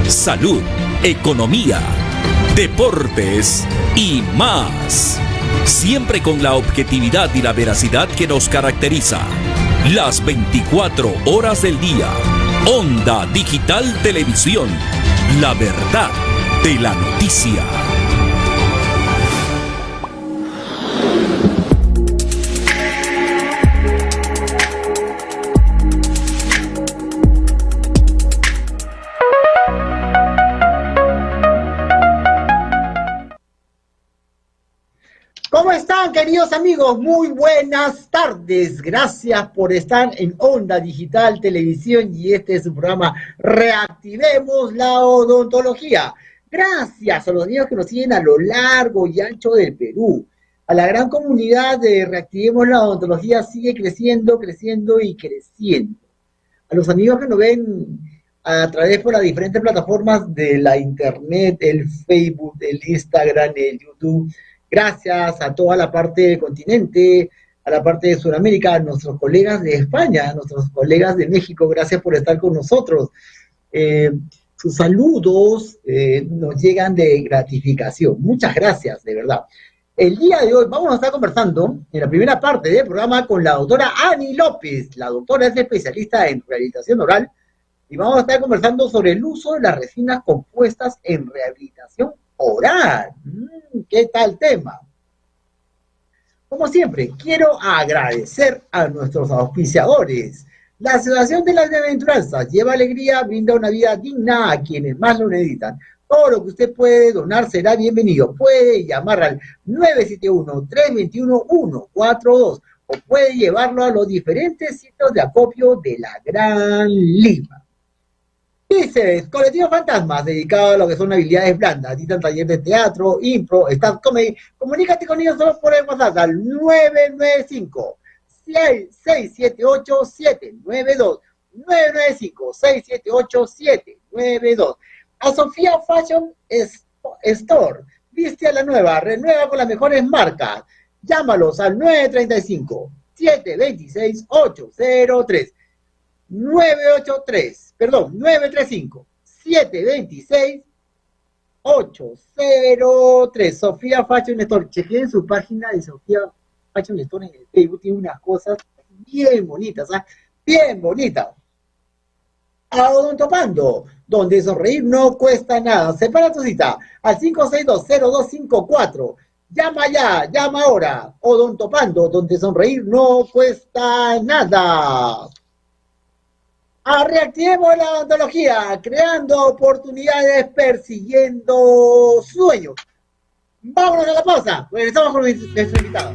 salud, economía, deportes y más. Siempre con la objetividad y la veracidad que nos caracteriza. Las 24 horas del día. Onda Digital Televisión. La verdad de la noticia. ¿Cómo están, queridos amigos? Muy buenas tardes. Gracias por estar en Onda Digital Televisión y este es su programa Reactivemos la Odontología. Gracias a los niños que nos siguen a lo largo y ancho del Perú. A la gran comunidad de Reactivemos la Odontología sigue creciendo, creciendo y creciendo. A los amigos que nos ven a través de las diferentes plataformas de la internet, el Facebook, el Instagram, el YouTube. Gracias a toda la parte del continente, a la parte de Sudamérica, a nuestros colegas de España, a nuestros colegas de México, gracias por estar con nosotros. Sus saludos nos llegan de gratificación. Muchas gracias, de verdad. El día de hoy vamos a estar conversando en la primera parte del programa con la doctora Ani López. La doctora es especialista en rehabilitación oral y vamos a estar conversando sobre el uso de las resinas compuestas en rehabilitación oral. ¿Qué tal tema? Como siempre, quiero agradecer a nuestros auspiciadores. La Asociación de las Bienaventuranzas lleva alegría, brinda una vida digna a quienes más lo necesitan. Todo lo que usted puede donar será bienvenido. Puede llamar al 971-321-142 o puede llevarlo a los diferentes sitios de acopio de la Gran Lima. Dices, Colectivo Fantasmas, dedicado a lo que son habilidades blandas, dictan taller de teatro, impro, stand comedy. Comunícate con ellos solo por el WhatsApp al 995-678-792, 995-678-792. A Sofía Fashion Store, viste a la nueva, renueva con las mejores marcas. Llámalos al 935-726-803. 935-726-803. Sofía Fashion Store. Chequen su página de Sofía Fashion Store en el Facebook. Tiene unas cosas bien bonitas, ¿eh? Bien bonitas. A Odontopando, donde sonreír no cuesta nada. Separa tu cita al 562-0254. Llama ya, llama ahora. Odontopando, donde sonreír no cuesta nada. Reactivemos la odontología, creando oportunidades, persiguiendo sueños. Vámonos a la pausa. Regresamos con nuestro invitado.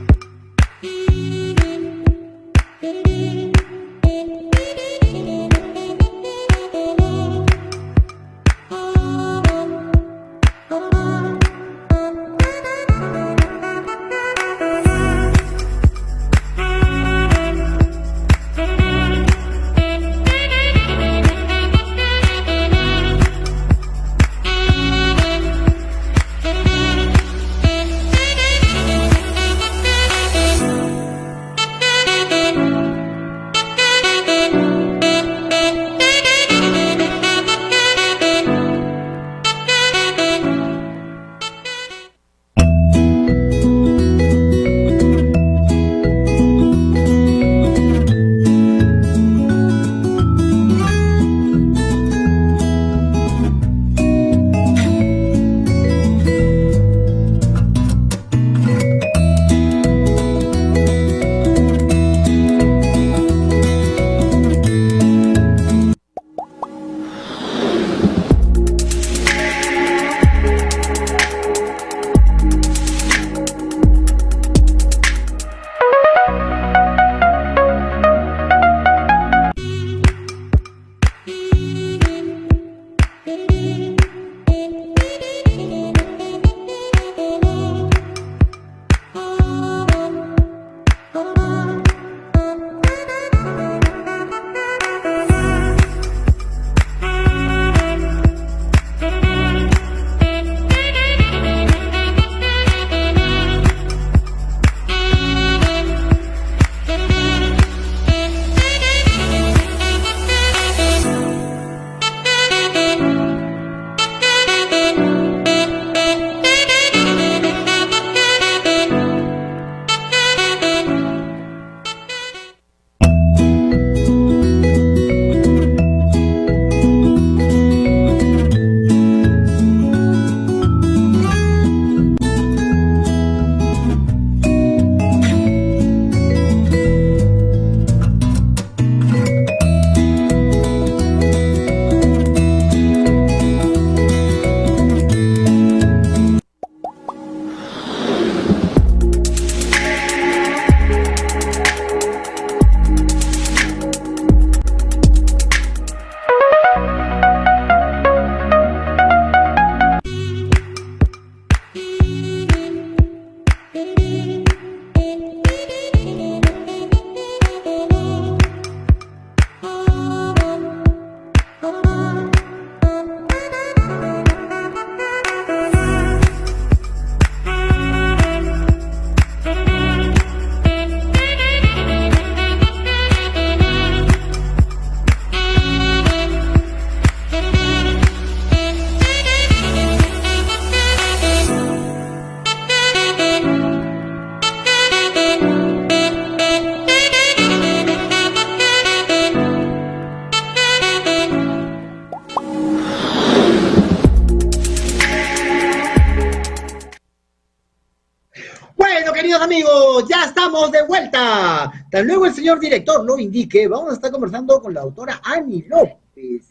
amigos, ya estamos de vuelta. Tan luego el señor director lo indique, vamos a estar conversando con la doctora Annie López.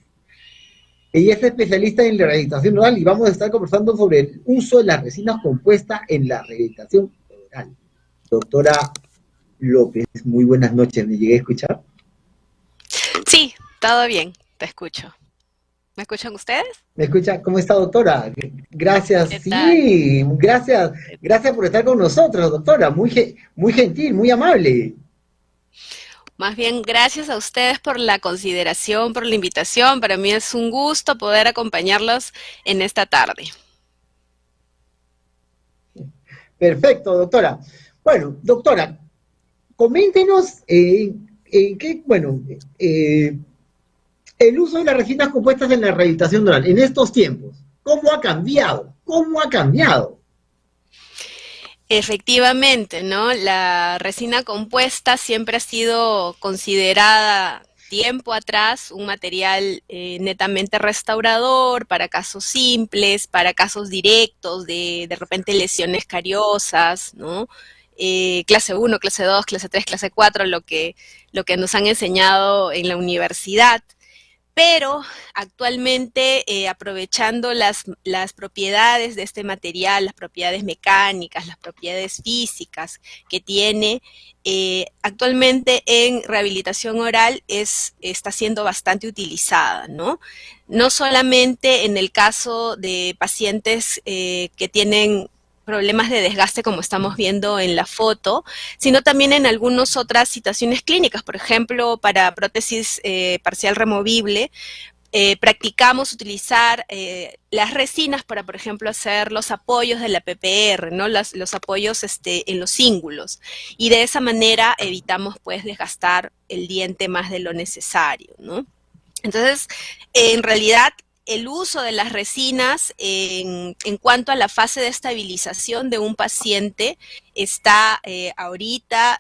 Ella es especialista en la rehabilitación oral y vamos a estar conversando sobre el uso de las resinas compuestas en la rehabilitación oral. Doctora López, muy buenas noches, ¿me llegué a escuchar? Sí, todo bien, te escucho. ¿Me escuchan ustedes? ¿Me escucha? ¿Cómo está, doctora? Gracias, ¿Qué tal? sí, gracias por estar con nosotros, doctora, muy gentil, muy amable. Más bien, gracias a ustedes por la consideración, por la invitación. Para mí es un gusto poder acompañarlos en esta tarde. Perfecto, doctora. Bueno, doctora, coméntenos el uso de las resinas compuestas en la rehabilitación oral en estos tiempos. ¿Cómo ha cambiado? ¿Cómo ha cambiado? Efectivamente, ¿no? La resina compuesta siempre ha sido considerada tiempo atrás un material netamente restaurador para casos simples, para casos directos de repente lesiones cariosas, ¿no? Clase 1, clase 2, clase 3, clase 4, lo que nos han enseñado en la universidad. Pero actualmente, aprovechando las propiedades de este material, las propiedades mecánicas, las propiedades físicas que tiene, actualmente en rehabilitación oral está siendo bastante utilizada, ¿no? No solamente en el caso de pacientes que tienen problemas de desgaste como estamos viendo en la foto, sino también en algunas otras situaciones clínicas. Por ejemplo, para prótesis parcial removible, practicamos utilizar las resinas para, por ejemplo, hacer los apoyos de la PPR, ¿no? Los apoyos en los cíngulos. Y de esa manera evitamos, pues, desgastar el diente más de lo necesario, ¿no? Entonces, en realidad, el uso de las resinas en cuanto a la fase de estabilización de un paciente está ahorita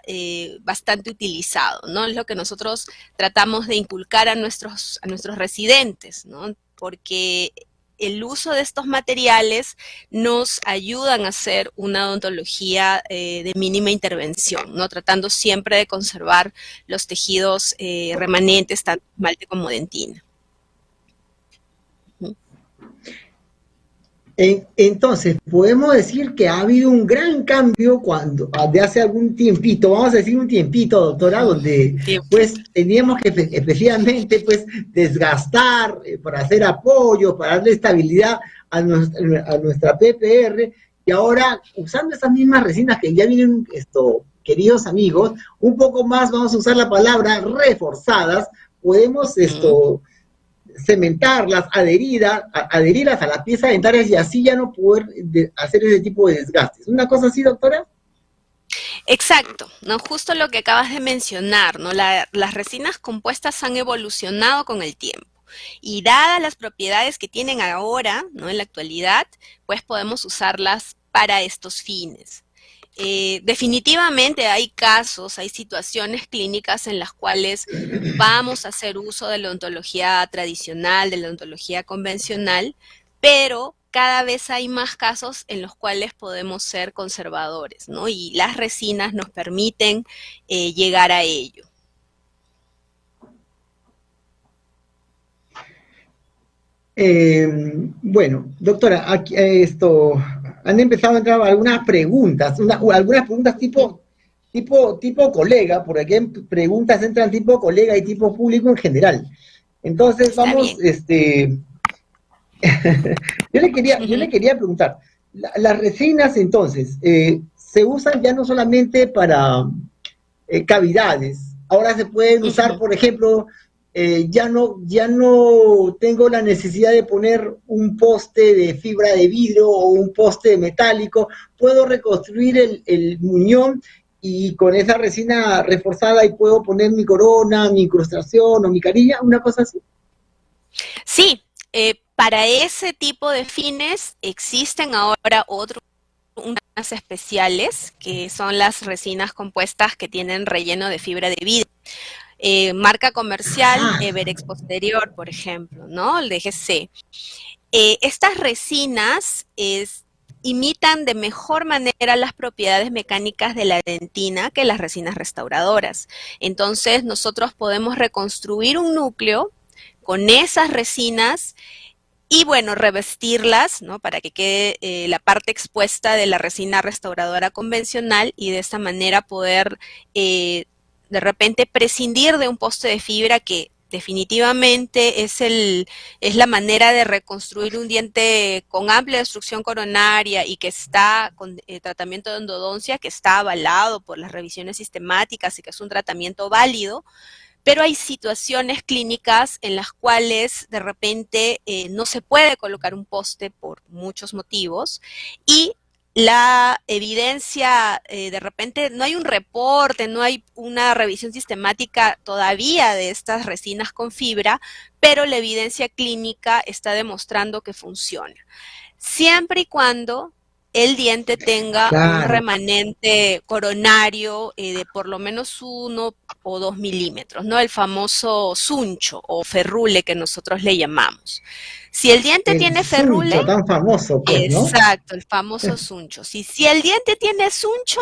bastante utilizado, ¿no? Es lo que nosotros tratamos de inculcar a nuestros residentes, ¿no? Porque el uso de estos materiales nos ayudan a hacer una odontología de mínima intervención, ¿no? Tratando siempre de conservar los tejidos remanentes, tanto esmalte como dentina. Entonces, podemos decir que ha habido un gran cambio de hace algún tiempito, vamos a decir un tiempito, doctora, donde pues teníamos que especialmente pues desgastar para hacer apoyo, para darle estabilidad a nuestra PPR, y ahora usando estas mismas resinas que ya vienen, queridos amigos, un poco más, vamos a usar la palabra reforzadas, podemos cementarlas, adherirlas a las piezas dentarias y así ya no poder hacer ese tipo de desgastes. ¿Una cosa así, doctora? Exacto, ¿no? Justo lo que acabas de mencionar, ¿no? Las resinas compuestas han evolucionado con el tiempo. Y dadas las propiedades que tienen ahora, ¿no? En la actualidad, pues podemos usarlas para estos fines. Definitivamente hay casos, hay situaciones clínicas en las cuales vamos a hacer uso de la odontología tradicional, de la odontología convencional, pero cada vez hay más casos en los cuales podemos ser conservadores, ¿no? Y las resinas nos permiten llegar a ello. Bueno, doctora, aquí, han empezado a entrar algunas preguntas tipo colega, por aquí preguntas entran tipo colega y tipo público en general. Entonces vamos, yo le quería preguntar, las resinas entonces, se usan ya no solamente para cavidades, ahora se pueden usar, por ejemplo, ya no tengo la necesidad de poner un poste de fibra de vidrio o un poste metálico, puedo reconstruir el muñón y con esa resina reforzada y puedo poner mi corona, mi incrustación o mi carilla, una cosa así. Sí, para ese tipo de fines existen ahora unas especiales que son las resinas compuestas que tienen relleno de fibra de vidrio. Marca comercial Everex Posterior, por ejemplo, ¿no? El DGC. Estas resinas imitan de mejor manera las propiedades mecánicas de la dentina que las resinas restauradoras. Entonces, nosotros podemos reconstruir un núcleo con esas resinas y, bueno, revestirlas, ¿no? Para que quede la parte expuesta de la resina restauradora convencional y de esta manera poder de repente prescindir de un poste de fibra que definitivamente es la manera de reconstruir un diente con amplia destrucción coronaria y que está con tratamiento de endodoncia, que está avalado por las revisiones sistemáticas y que es un tratamiento válido. Pero hay situaciones clínicas en las cuales de repente no se puede colocar un poste por muchos motivos y la evidencia, de repente no hay un reporte, no hay una revisión sistemática todavía de estas resinas con fibra, pero la evidencia clínica está demostrando que funciona. Siempre y cuando el diente tenga un Claro. remanente coronario de por lo menos 1 o 2 milímetros, ¿no? El famoso suncho o ferrule que nosotros le llamamos. Si el diente El tiene ferrule, suncho tan famoso, pues, ¿no? exacto, el famoso suncho. Si el diente tiene suncho,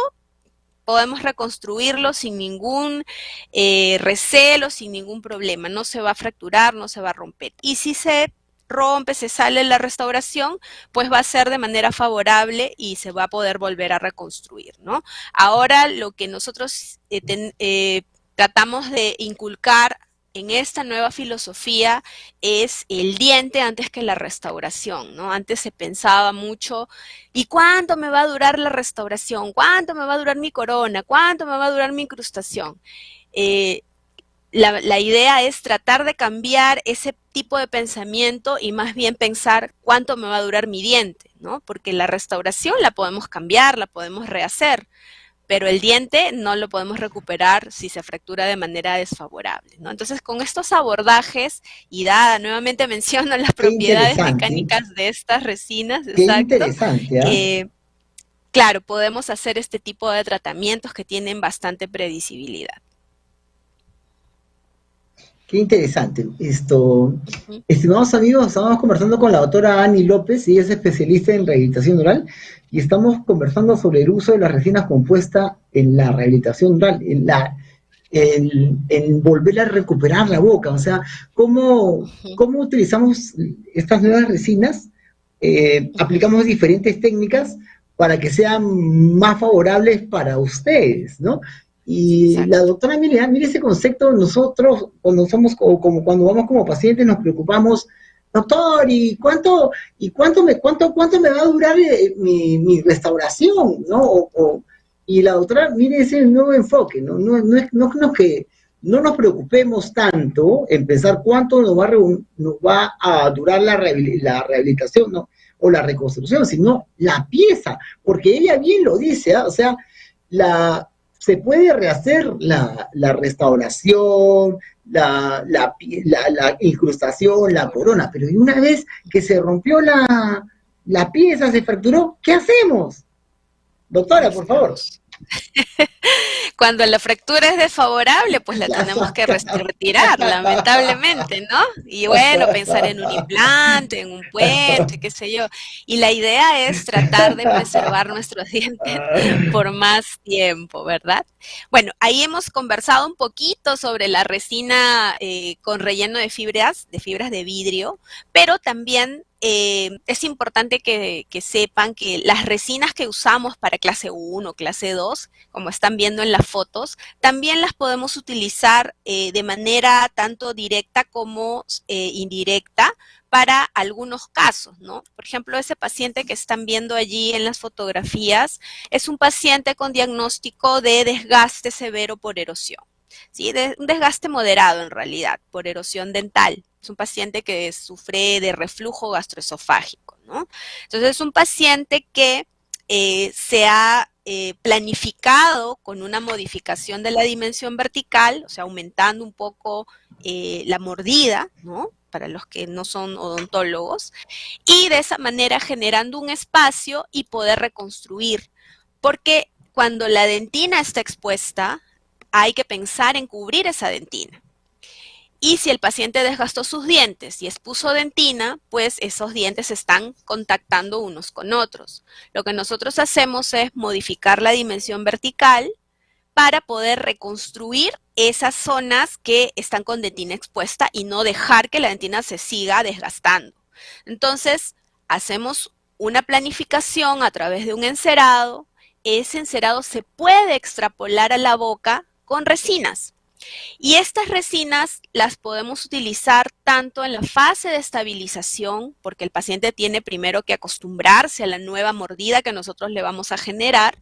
podemos reconstruirlo sin ningún recelo, sin ningún problema. No se va a fracturar, no se va a romper. Y si se rompe, se sale la restauración, pues va a ser de manera favorable y se va a poder volver a reconstruir, ¿no? Ahora lo que nosotros tratamos de inculcar en esta nueva filosofía es el diente antes que la restauración, ¿no? Antes se pensaba mucho, ¿y cuánto me va a durar la restauración? ¿Cuánto me va a durar mi corona? ¿Cuánto me va a durar mi incrustación? La idea es tratar de cambiar ese tipo de pensamiento y más bien pensar cuánto me va a durar mi diente, ¿no? Porque la restauración la podemos cambiar, la podemos rehacer, pero el diente no lo podemos recuperar si se fractura de manera desfavorable, ¿no? Entonces, con estos abordajes, y dada, nuevamente menciono las Qué propiedades interesante, mecánicas de estas resinas, qué exacto, interesante, ¿ah? claro, podemos hacer este tipo de tratamientos que tienen bastante predecibilidad. Qué interesante. Esto, Ujú. estimados amigos, estamos conversando con la doctora Ani López, y es especialista en rehabilitación oral, y estamos conversando sobre el uso de las resinas compuestas en la rehabilitación oral, en volver a recuperar la boca, o sea, Ujú. cómo utilizamos estas nuevas resinas, Ujú. aplicamos diferentes técnicas para que sean más favorables para ustedes, ¿no? Y la Exacto. doctora mire ese concepto, nosotros cuando somos como cuando vamos como pacientes nos preocupamos, doctor, cuánto me va a durar mi restauración, ¿no? Y la doctora, mire ese nuevo enfoque, ¿no? No nos preocupemos tanto en pensar cuánto nos va a durar la rehabilitación, ¿no? O la reconstrucción, sino la pieza, porque ella bien lo dice, ¿eh? O sea, la, se puede rehacer la restauración, la incrustación, la corona, pero y una vez que se rompió la pieza, se fracturó, ¿qué hacemos? Ahí Doctora, por favor. estamos. Cuando la fractura es desfavorable, pues la La tenemos que saca. retirar, lamentablemente, ¿no? Y bueno, pensar en un implante, en un puente, qué sé yo. Y la idea es tratar de preservar nuestros dientes por más tiempo, ¿verdad? Bueno, ahí hemos conversado un poquito sobre la resina con relleno de fibras de vidrio, pero también es importante que sepan que las resinas que usamos para clase 1, clase 2, como están viendo en las fotos, también las podemos utilizar de manera tanto directa como indirecta para algunos casos, ¿no? Por ejemplo, ese paciente que están viendo allí en las fotografías es un paciente con diagnóstico de desgaste severo por erosión. ¿Sí? Un desgaste moderado en realidad, por erosión dental. Es un paciente que sufre de reflujo gastroesofágico, ¿no? Entonces es un paciente que se ha planificado con una modificación de la dimensión vertical, o sea, aumentando un poco la mordida, ¿no? Para los que no son odontólogos, y de esa manera generando un espacio y poder reconstruir. Porque cuando la dentina está expuesta, hay que pensar en cubrir esa dentina. Y si el paciente desgastó sus dientes y expuso dentina, pues esos dientes se están contactando unos con otros. Lo que nosotros hacemos es modificar la dimensión vertical para poder reconstruir esas zonas que están con dentina expuesta y no dejar que la dentina se siga desgastando. Entonces, hacemos una planificación a través de un encerado. Ese encerado se puede extrapolar a la boca con resinas. Y estas resinas las podemos utilizar tanto en la fase de estabilización, porque el paciente tiene primero que acostumbrarse a la nueva mordida que nosotros le vamos a generar,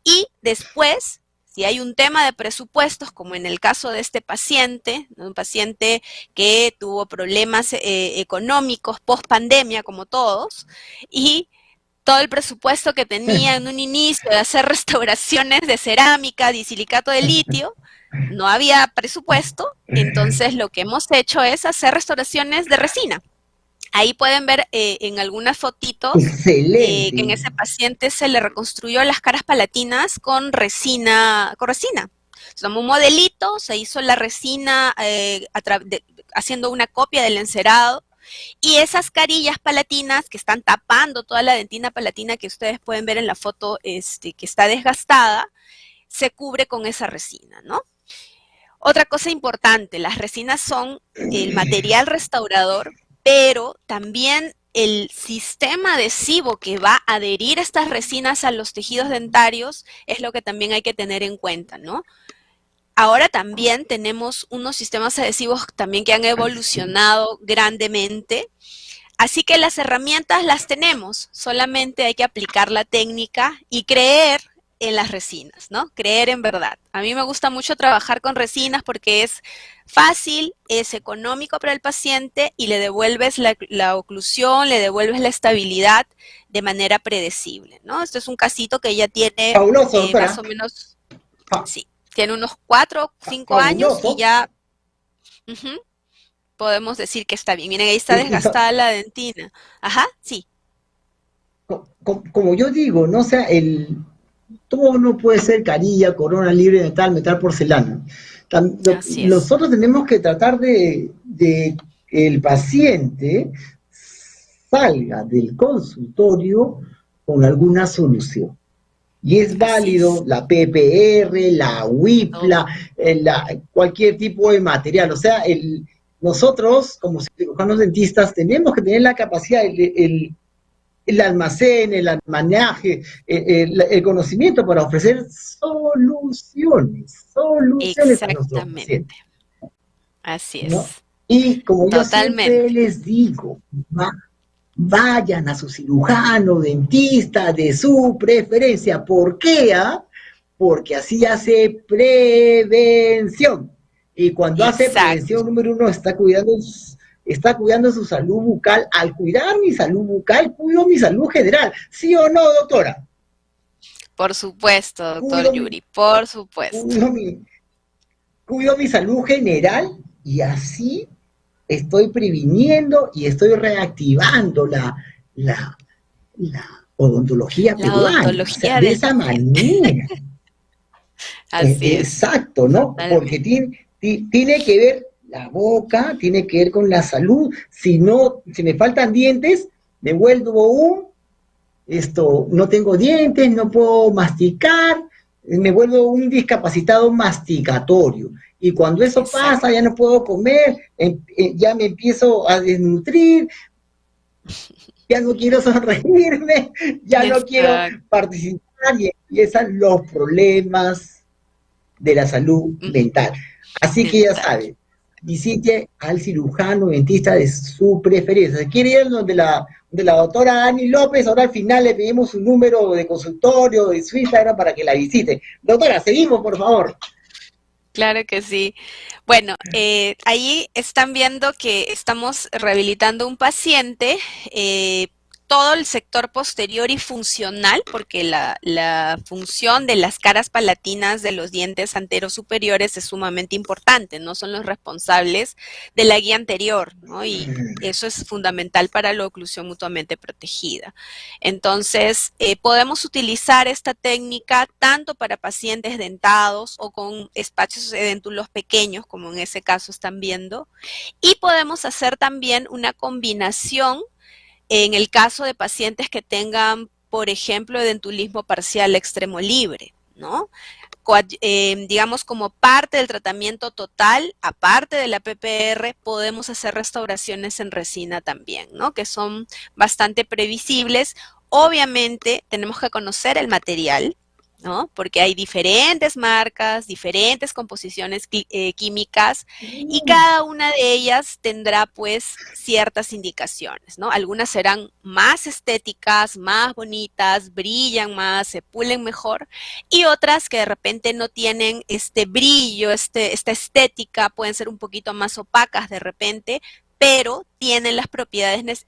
y después, si hay un tema de presupuestos, como en el caso de este paciente, ¿no? Un paciente que tuvo problemas económicos post pandemia, como todos, y todo el presupuesto que tenía en un inicio de hacer restauraciones de cerámica, disilicato de litio, no había presupuesto, entonces lo que hemos hecho es hacer restauraciones de resina. Ahí pueden ver en algunas fotitos que en ese paciente se le reconstruyó las caras palatinas con resina. Se tomó un modelito, se hizo la resina haciendo una copia del encerado, y esas carillas palatinas que están tapando toda la dentina palatina que ustedes pueden ver en la foto que está desgastada, se cubre con esa resina, ¿no? Otra cosa importante, las resinas son el material restaurador, pero también el sistema adhesivo que va a adherir estas resinas a los tejidos dentarios es lo que también hay que tener en cuenta, ¿no? Ahora también tenemos unos sistemas adhesivos también que han evolucionado grandemente, así que las herramientas las tenemos, solamente hay que aplicar la técnica y creer en las resinas, ¿no? Creer en verdad. A mí me gusta mucho trabajar con resinas porque es fácil, es económico para el paciente y le devuelves la oclusión, le devuelves la estabilidad de manera predecible, ¿no? Este es un casito que ya tiene más o menos, sí, tiene unos 4 o 5 años y ya podemos decir que está bien. Miren, ahí está desgastada la dentina. Ajá, sí. Como yo digo, ¿no? O sea, todo no puede ser carilla, corona, libre, metal, porcelana. Nosotros tenemos que tratar de que el paciente salga del consultorio con alguna solución. Y es válido la PPR, la WIPLA, cualquier tipo de material. O sea, nosotros, como cirujanos dentistas, tenemos que tener la capacidad, el almacén, el almacenaje, el conocimiento para ofrecer soluciones para nuestros pacientes. Así es. ¿No? Y como yo siempre les digo, vayan a su cirujano, dentista de su preferencia. ¿Por qué? Porque así hace prevención. Y cuando hace prevención, número 1, está cuidando su salud bucal. Al cuidar mi salud bucal, cuido mi salud general. ¿Sí o no, doctora? Por supuesto, doctor Yuri, por supuesto. Cuido mi salud general y así estoy previniendo y estoy reactivando la odontología peruana. Odontología de esa manera. Así es. Exacto, ¿no? Totalmente. Porque tiene que ver la boca, tiene que ver con la salud. Si me faltan dientes, me vuelvo no tengo dientes, no puedo masticar, me vuelvo un discapacitado masticatorio. Y cuando eso pasa, ya no puedo comer, ya me empiezo a desnutrir, ya no quiero sonreírme, ya no quiero participar, y empiezan los problemas de la salud dental. Así que ya saben, visite al cirujano dentista de su preferencia. Si quiere ir donde la doctora Ani López, ahora al final le pedimos su número de consultorio, de su Instagram para que la visite. Doctora, seguimos, por favor. Claro que sí. Bueno, ahí están viendo que estamos rehabilitando un paciente todo el sector posterior y funcional, porque la función de las caras palatinas de los dientes anteros superiores es sumamente importante, no son los responsables de la guía anterior, ¿no? Y eso es fundamental para la oclusión mutuamente protegida. Entonces, podemos utilizar esta técnica tanto para pacientes dentados o con espacios edéntulos pequeños, como en ese caso están viendo, y podemos hacer también una combinación en el caso de pacientes que tengan, por ejemplo, edentulismo parcial extremo libre, ¿no? Digamos, como parte del tratamiento total, aparte de la PPR, podemos hacer restauraciones en resina también, ¿no? Que son bastante previsibles. Obviamente, tenemos que conocer el material, ¿no? Porque hay diferentes marcas, diferentes composiciones químicas y cada una de ellas tendrá pues ciertas indicaciones, ¿no? Algunas serán más estéticas, más bonitas, brillan más, se pulen mejor y otras que de repente no tienen este brillo, esta estética, pueden ser un poquito más opacas de repente, pero tienen las propiedades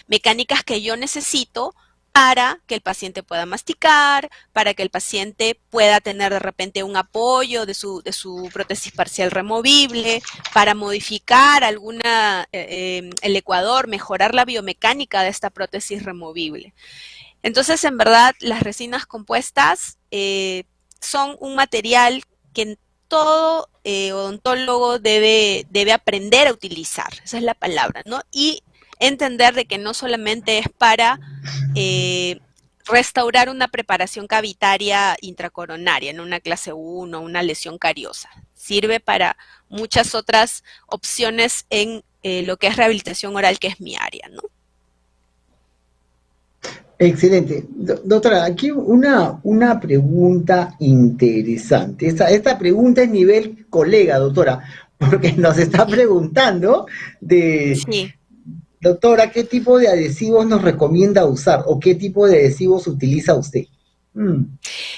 mecánicas que yo necesito para que el paciente pueda masticar, para que el paciente pueda tener de repente un apoyo de su prótesis parcial removible, para modificar el ecuador, mejorar la biomecánica de esta prótesis removible. Entonces, en verdad, las resinas compuestas son un material que todo odontólogo debe aprender a utilizar, esa es la palabra, ¿no? Y entender de que no solamente es para restaurar una preparación cavitaria intracoronaria, en una clase 1, una lesión cariosa. Sirve para muchas otras opciones en lo que es rehabilitación oral, que es mi área, ¿no? Excelente. Doctora, aquí una pregunta interesante. Esta pregunta es nivel colega, doctora, porque nos está preguntando de, Sí. doctora, ¿qué tipo de adhesivos nos recomienda usar o qué tipo de adhesivos utiliza usted?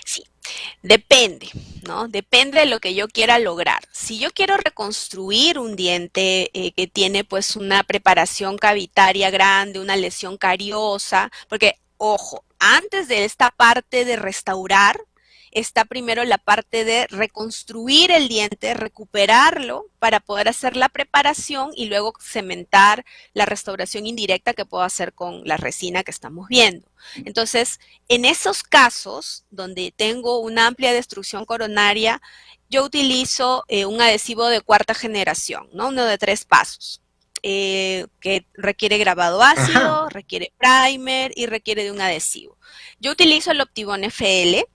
Sí, depende, ¿no? Depende de lo que yo quiera lograr. Si yo quiero reconstruir un diente que tiene pues una preparación cavitaria grande, una lesión cariosa, porque, ojo, antes de esta parte de restaurar, está primero la parte de reconstruir el diente, recuperarlo para poder hacer la preparación y luego cementar la restauración indirecta que puedo hacer con la resina que estamos viendo. Entonces, en esos casos donde tengo una amplia destrucción coronaria, yo utilizo un adhesivo de cuarta generación, ¿no? Uno de 3 pasos. Que requiere grabado ácido, Ajá. requiere primer y requiere de un adhesivo. Yo utilizo el Optibond FL,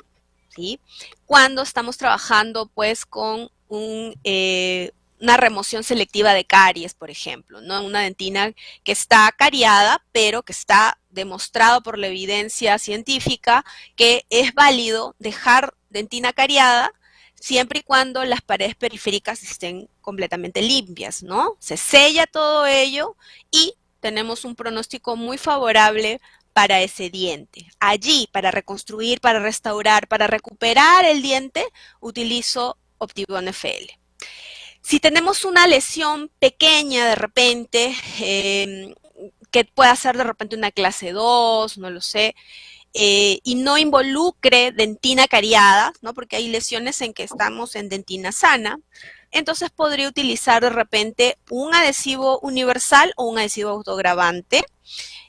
¿sí? Cuando estamos trabajando pues con una remoción selectiva de caries, por ejemplo, ¿no? Una dentina que está cariada, pero que está demostrado por la evidencia científica que es válido dejar dentina cariada siempre y cuando las paredes periféricas estén completamente limpias, ¿no? Se sella todo ello y tenemos un pronóstico muy favorable para ese diente. Allí, para reconstruir, para restaurar, para recuperar el diente, utilizo Optibond FL. Si tenemos una lesión pequeña de repente, que pueda ser de repente una clase 2, no lo sé, y no involucre dentina cariada, ¿no? Porque hay lesiones en que estamos en dentina sana, entonces podría utilizar de repente un adhesivo universal o un adhesivo autogravante.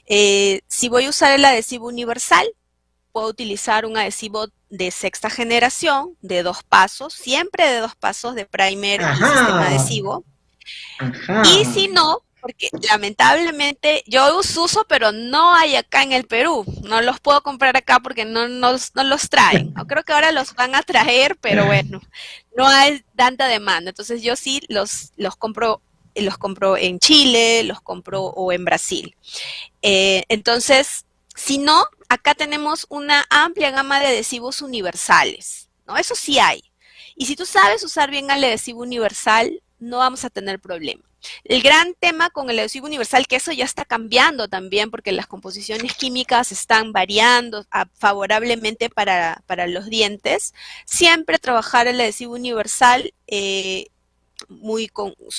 Si voy a usar el adhesivo universal, puedo utilizar un adhesivo de 6ª generación, de 2 pasos, siempre de 2 pasos de primer y sistema Ajá. adhesivo. Y Ajá. si no, porque lamentablemente yo uso, pero no hay acá en el Perú. No los puedo comprar acá porque no los traen. O creo que ahora los van a traer, pero bueno, no hay tanta demanda. Entonces yo sí los compro en Chile, los compro o en Brasil. Entonces, si no, acá tenemos una amplia gama de adhesivos universales, ¿no? Eso sí hay. Y si tú sabes usar bien el adhesivo universal, no vamos a tener problema. El gran tema con el adhesivo universal, que eso ya está cambiando también, porque las composiciones químicas están variando favorablemente para los dientes, siempre trabajar el adhesivo universal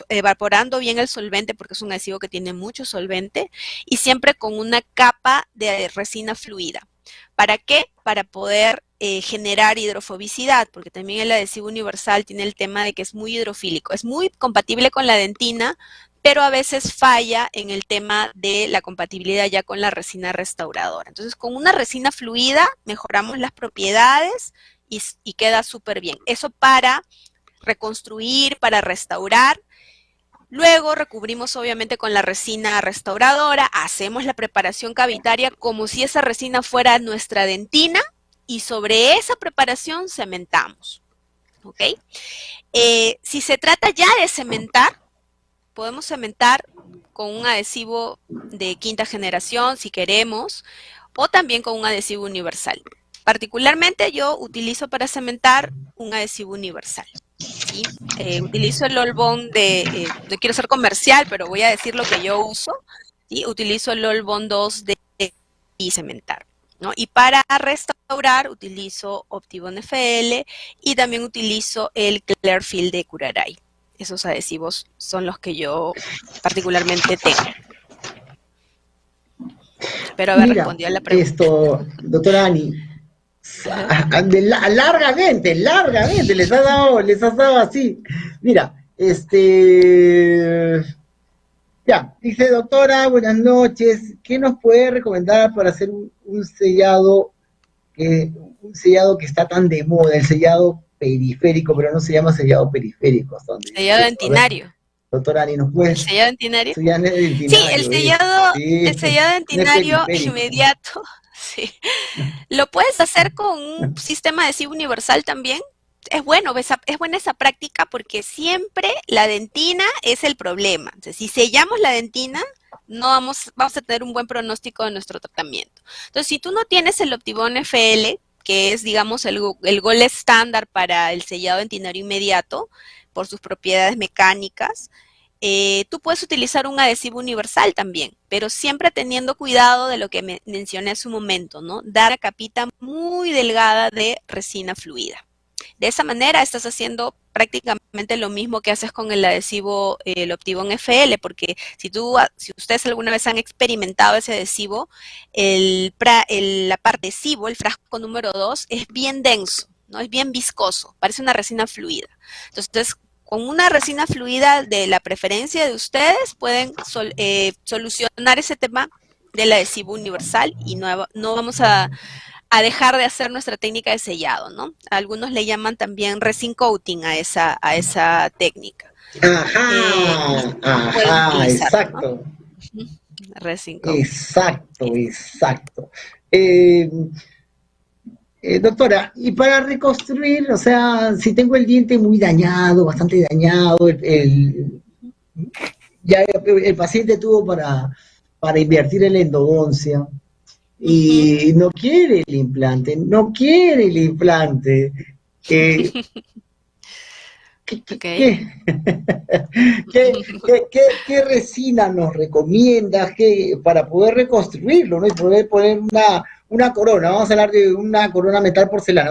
evaporando bien el solvente, porque es un adhesivo que tiene mucho solvente, y siempre con una capa de resina fluida. ¿Para qué? Para poder generar hidrofobicidad, porque también el adhesivo universal tiene el tema de que es muy hidrofílico. Es muy compatible con la dentina, pero a veces falla en el tema de la compatibilidad ya con la resina restauradora. Entonces, con una resina fluida mejoramos las propiedades y queda súper bien. Eso para reconstruir, para restaurar. Luego recubrimos obviamente con la resina restauradora, hacemos la preparación cavitaria como si esa resina fuera nuestra dentina y sobre esa preparación cementamos. ¿Ok? Si se trata ya de cementar, podemos cementar con un adhesivo de quinta generación si queremos, o también con un adhesivo universal. Particularmente yo utilizo para cementar un adhesivo universal. ¿Sí? Utilizo el Olbond no quiero ser comercial, pero voy a decir lo que yo uso. ¿Sí? Utilizo el Olbond 2 de y cementar, ¿no? Y para restaurar utilizo Optibond FL y también utilizo el Clearfield de Curaray. Esos adhesivos son los que yo particularmente tengo. Espero haber respondido a la pregunta. Doctora Ani, largamente, les has dado así. Mira, ya, dice doctora, buenas noches, ¿qué nos puede recomendar para hacer un sellado que está tan de moda, el sellado periférico, pero no se llama sellado periférico? Sellado dentinario. Doctora Ani, ¿nos puede? ¿El sellado dentinario? Sí, el sellado dentinario inmediato. Sí. Lo puedes hacer con un sistema adhesivo universal también. Es buena esa práctica porque siempre la dentina es el problema. Entonces, si sellamos la dentina, no vamos a tener un buen pronóstico de nuestro tratamiento. Entonces, si tú no tienes el Optibond FL, que es, digamos, el gold estándar para el sellado dentinario inmediato, por sus propiedades mecánicas, tú puedes utilizar un adhesivo universal también, pero siempre teniendo cuidado de lo que mencioné hace un momento, ¿no? Dar a capita muy delgada de resina fluida. De esa manera estás haciendo prácticamente lo mismo que haces con el adhesivo, el Optibond FL, porque si ustedes alguna vez han experimentado ese adhesivo, la parte adhesivo, el frasco número 2, es bien denso, ¿no? Es bien viscoso, parece una resina fluida. Entonces, con una resina fluida de la preferencia de ustedes, pueden solucionar ese tema del adhesivo universal y no vamos a dejar de hacer nuestra técnica de sellado, ¿no? Algunos le llaman también resin coating a esa técnica. Exacto. ¿No? Resin coating. Exacto. Doctora, y para reconstruir, o sea, si tengo el diente muy dañado, bastante dañado, ya el paciente tuvo para invertir en la endodoncia y no quiere el implante. ¿Qué resina nos recomiendas para poder reconstruirlo, ¿no? Y poder poner una corona? Vamos a hablar de una corona metal porcelana.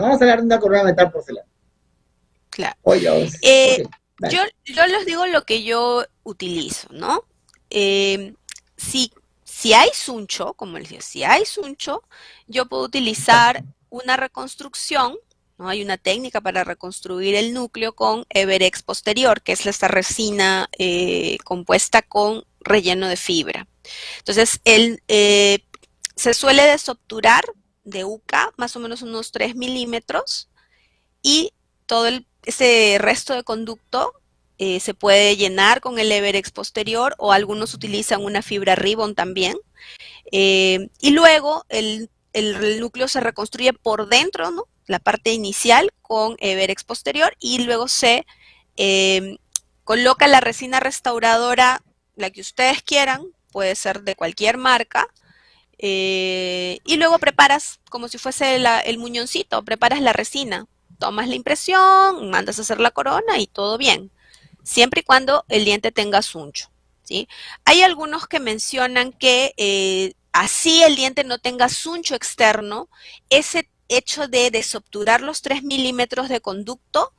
Claro. Oye, yo les digo lo que yo utilizo, ¿no? Si hay suncho, como les decía, yo puedo utilizar una reconstrucción, ¿no? Hay una técnica para reconstruir el núcleo con Everex posterior, que es esta resina compuesta con relleno de fibra. Entonces, se suele desobturar de UCA más o menos unos 3 milímetros y todo ese resto de conducto se puede llenar con el Everex posterior o algunos utilizan una fibra Ribbon también. Y luego el núcleo se reconstruye por dentro, ¿no? La parte inicial con Everex posterior y luego se coloca la resina restauradora, la que ustedes quieran, puede ser de cualquier marca, y luego preparas como si fuese el muñoncito, preparas la resina, tomas la impresión, mandas a hacer la corona y todo bien, siempre y cuando el diente tenga suncho, ¿sí? Hay algunos que mencionan que así el diente no tenga suncho externo, ese hecho de desobturar los 3 milímetros de conducto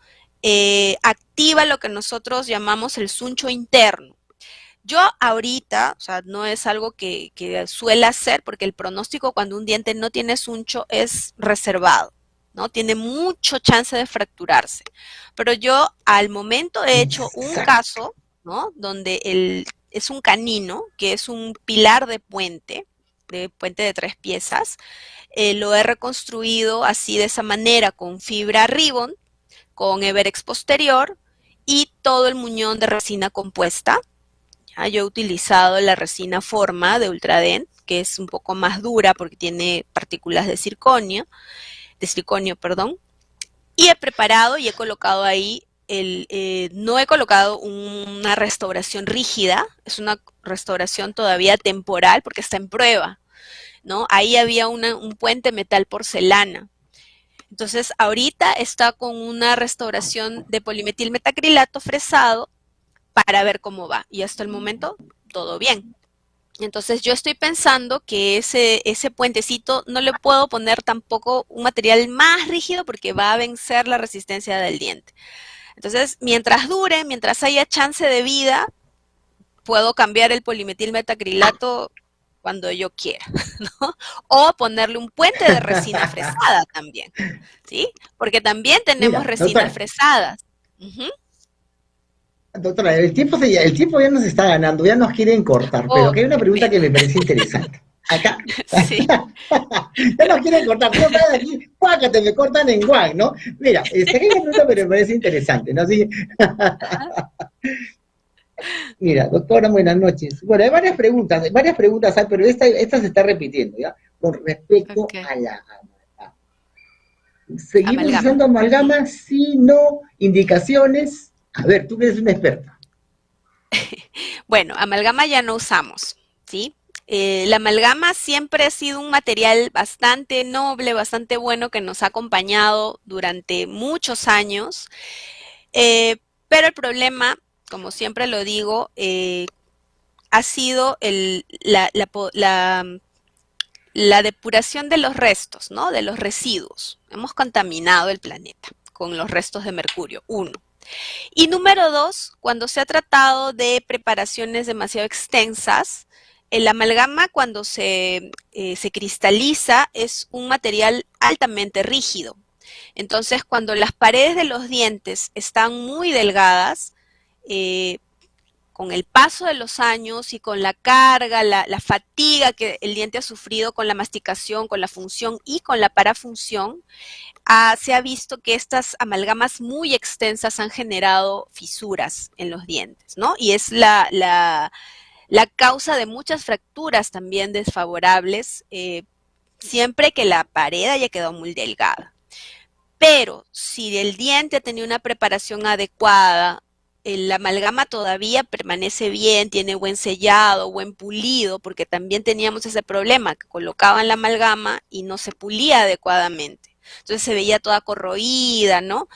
activa lo que nosotros llamamos el suncho interno. Yo ahorita, o sea, no es algo que suele hacer, porque el pronóstico cuando un diente no tiene suncho es reservado, ¿no? Tiene mucho chance de fracturarse. Pero yo al momento he hecho un Exacto. caso, ¿no? Donde es un canino, que es un pilar de puente de 3 piezas. Lo he reconstruido así de esa manera, con fibra Ribbon, con Everex posterior y todo el muñón de resina compuesta. ¿Ya? Yo he utilizado la resina Forma de Ultradent, que es un poco más dura porque tiene partículas de circonio, perdón, y he preparado y he colocado ahí no he colocado una restauración rígida, es una restauración todavía temporal porque está en prueba, ¿no? Ahí había un puente metal porcelana. Entonces, ahorita está con una restauración de polimetilmetacrilato fresado para ver cómo va. Y hasta el momento, todo bien. Entonces, yo estoy pensando que ese puentecito no le puedo poner tampoco un material más rígido porque va a vencer la resistencia del diente. Entonces, mientras dure, mientras haya chance de vida, puedo cambiar el polimetilmetacrilato cuando yo quiera, ¿no? O ponerle un puente de resina fresada también, ¿sí? Porque también tenemos Mira, resinas doctora, fresadas. Ujú. doctora, el tiempo ya nos está ganando, ya nos quieren cortar, pero Oh, acá hay una qué pregunta que pena. me parece interesante. Acá, Sí. ya nos quieren cortar, tú no sabes de aquí, págate, me cortan en guan, ¿no? Mira, acá hay una pregunta pero me parece interesante, ¿no? Así, Ajá. mira, doctora, buenas noches. Bueno, hay varias preguntas hay, pero esta se está repitiendo, ¿ya? Con respecto Ok. a la amalgama. ¿Seguimos Amalgama. usando Ujú. amalgama? Sí, no, indicaciones. A ver, tú que eres una experta. Bueno, amalgama ya no usamos, ¿sí? La amalgama siempre ha sido un material bastante noble, bastante bueno que nos ha acompañado durante muchos años. Pero el problema, como siempre lo digo, ha sido la depuración de los restos, ¿no? De los residuos. Hemos contaminado el planeta con los restos de mercurio, uno. Y número dos, cuando se ha tratado de preparaciones demasiado extensas, el amalgama cuando se cristaliza es un material altamente rígido. Entonces, cuando las paredes de los dientes están muy delgadas, eh, con el paso de los años y con la carga, la fatiga que el diente ha sufrido con la masticación, con la función y con la parafunción, se ha visto que estas amalgamas muy extensas han generado fisuras en los dientes, ¿no? Y es la causa de muchas fracturas también desfavorables, siempre que la pared haya quedado muy delgada. Pero si el diente ha tenido una preparación adecuada, el amalgama todavía permanece bien, tiene buen sellado, buen pulido, porque también teníamos ese problema, que colocaban la amalgama y no se pulía adecuadamente. Entonces se veía toda corroída, ¿no?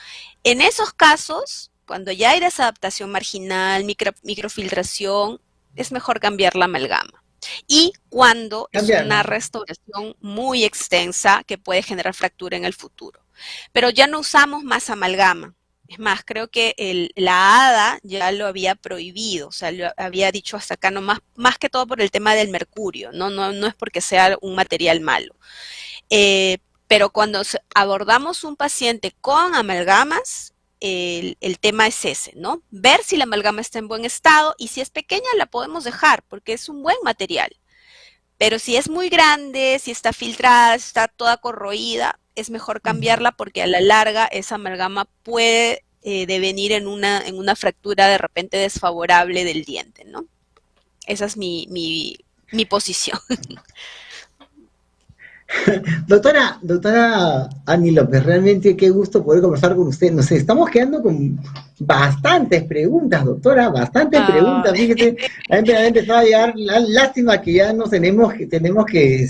En esos casos, cuando ya hay desadaptación marginal, microfiltración, es mejor cambiar la amalgama. Y cuando es una Cambiarla. restauración muy extensa que puede generar fractura en el futuro. Pero ya no usamos más amalgama. Es más, creo que la ADA ya lo había prohibido, o sea, lo había dicho hasta acá, no más que todo por el tema del mercurio, no es porque sea un material malo. Eh, pero cuando abordamos un paciente con amalgamas, el tema es ese, ¿no? Ver si la amalgama está en buen estado y si es pequeña la podemos dejar porque es un buen material. Pero si es muy grande, si está filtrada, si está toda corroída, es mejor cambiarla porque a la larga esa amalgama puede devenir en una fractura de repente desfavorable del diente, ¿no? Esa es mi posición. Doctora Ani López, realmente qué gusto poder conversar con usted. Nos estamos quedando con bastantes preguntas, doctora, bastantes preguntas. Ay, Fíjese, ha empezado a llegar, lástima que ya nos tenemos que,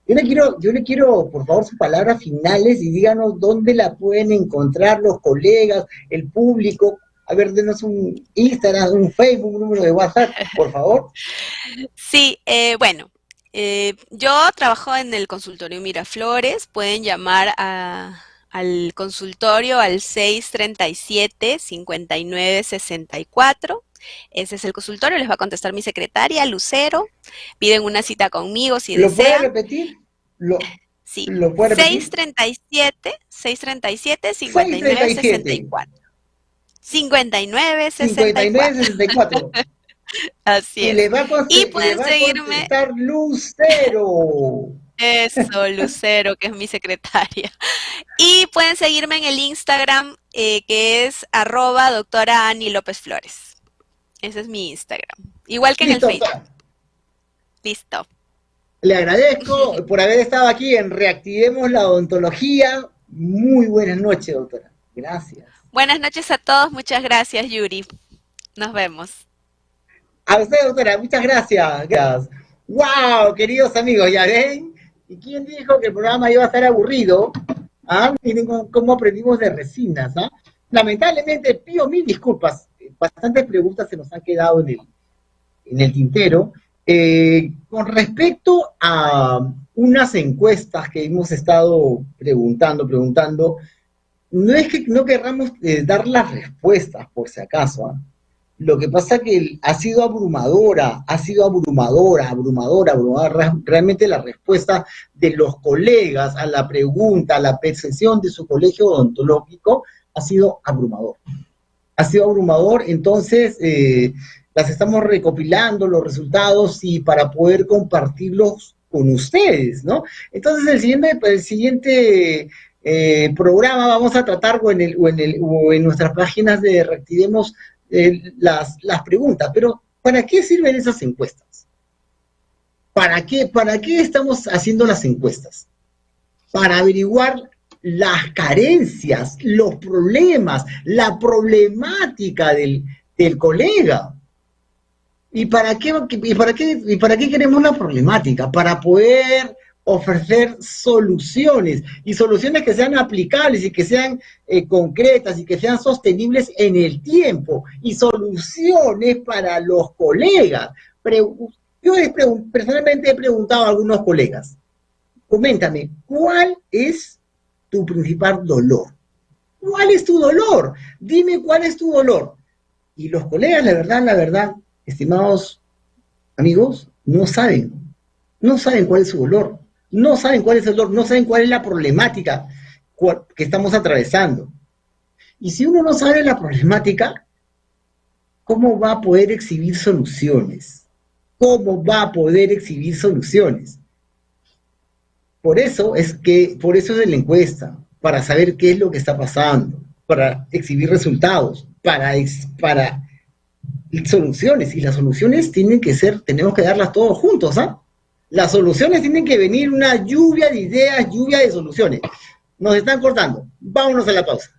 yo le quiero, por favor, sus palabras finales y díganos dónde la pueden encontrar los colegas, el público. A ver, denos un Instagram, un Facebook, un número de WhatsApp, por favor. sí, bueno, yo trabajo en el consultorio Miraflores, pueden llamar al consultorio al 637-5964. Ese es el consultorio, les va a contestar mi secretaria, Lucero. Piden una cita conmigo si ¿Lo puede desean. repetir? Sí, ¿Lo puede repetir? 637-5964. 5964. 5964. Así Y es. le va a Y pueden seguirme. contestar Lucero. Eso, Lucero, que es mi secretaria. Y pueden seguirme en el Instagram, que es @doctora Ani López Flores. Ese es mi Instagram. Igual que Listo, en el Facebook. Listo. Le agradezco por haber estado aquí en Reactivemos la Odontología. Muy buenas noches, doctora. Gracias. Buenas noches a todos. Muchas gracias, Yuri. Nos vemos. A usted, doctora, muchas gracias. ¡Wow, queridos amigos! ¿Ya ven? ¿Y quién dijo que el programa iba a estar aburrido? Miren cómo aprendimos de resinas, ¿ah? Lamentablemente, pido mil disculpas. Bastantes preguntas se nos han quedado en el tintero. Con respecto a unas encuestas que hemos estado preguntando, no es que no querramos dar las respuestas, por si acaso, ¿ah? Lo que pasa que ha sido abrumadora. Realmente la respuesta de los colegas a la pregunta, a la percepción de su colegio odontológico ha sido abrumador. Entonces las estamos recopilando los resultados y para poder compartirlos con ustedes, ¿no? Entonces el siguiente programa vamos a tratar o en nuestras páginas de Reactivemos las preguntas, pero ¿para qué sirven esas encuestas? ¿Para qué estamos haciendo las encuestas? Para averiguar las carencias, los problemas, la problemática del colega. ¿Y para qué queremos la problemática? Para poder ofrecer soluciones, y soluciones que sean aplicables y que sean concretas y que sean sostenibles en el tiempo, y soluciones para los colegas. Yo personalmente he preguntado a algunos colegas, coméntame, ¿cuál es tu principal dolor? ¿Cuál es tu dolor? Dime cuál es tu dolor. Y los colegas, la verdad, estimados amigos, no saben cuál es su dolor. No saben cuál es el dolor, no saben cuál es la problemática que estamos atravesando. Y si uno no sabe la problemática, ¿cómo va a poder exhibir soluciones? Por eso es de la encuesta, para saber qué es lo que está pasando, para exhibir resultados, para soluciones. Y las soluciones tenemos que darlas todos juntos, ¿ah? Las soluciones tienen que venir una lluvia de ideas, lluvia de soluciones. Nos están cortando. Vámonos a la pausa.